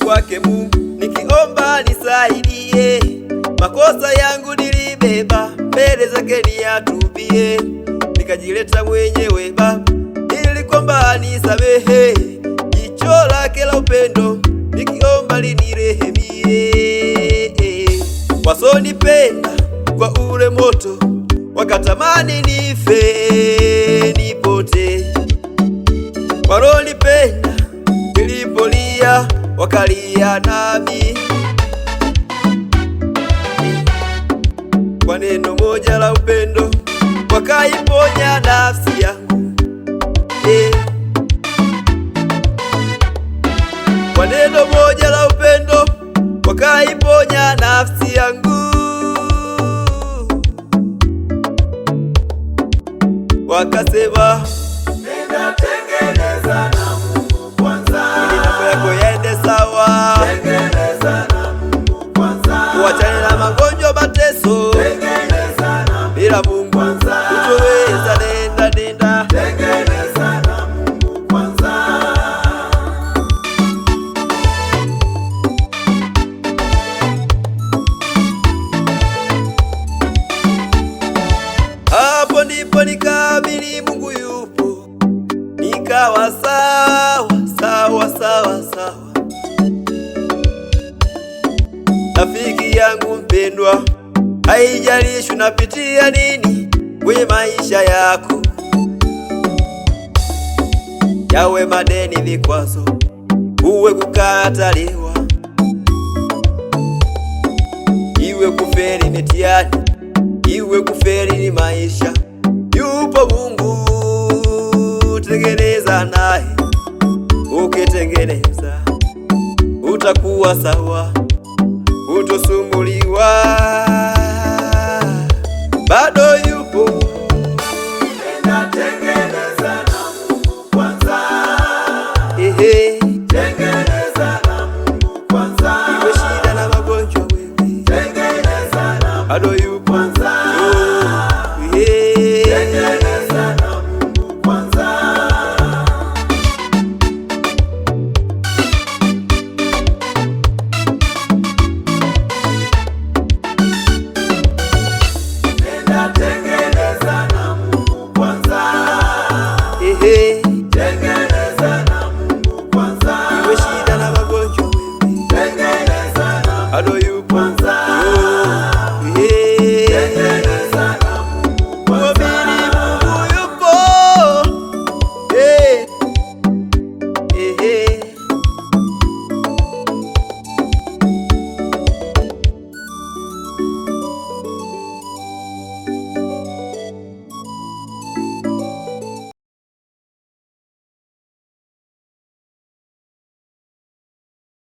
kwake Mungu nikiomba nisaidie, makosa yangu nilibeba mbele zake niyatubie, nikajileta mwenyewe Baba ili kwamba nisamehe, jicho lake la upendo nikiomba linirehemie. Wasonipenda kwa ule moto wakatamani nife nipote, walonipenda nilipolia wakalia nami, kwa neno moja la upendo wakaiponya nafsi yangu, kwa neno moja la upendo wakaiponya nafsi yangu. Wakasema ninatengeneza na Mungu kwanza, ili mambo yako yaende sawa. tengeneza na Mungu kwanza, Uachane na magonjwa, mateso, tengeneza na Mungu bila Mungu kwanza, utoweza. Nenda nenda, tengeneza na Mungu kwanza. hapo ndipo nikaamini Mungu yupo, nikawa sawa sawa sawa sawa. Rafiki yangu mpendwa, haijalishi unapitia nini kwenye maisha yako, yawe madeni, vikwazo, uwe kukataliwa, iwe kufeli mitihani, iwe kufeli ni maisha, yupo Mungu, tengeneza naye. Ukitengeneza utakuwa sawa, utosumbuliwa, bado yupo. Ninatengeneza na Mungu kwanza, tengeneza na Mungu kwanza, Iwe shida na magonjwa wewe, tengeneza na Mungu bado yupo. kwanza.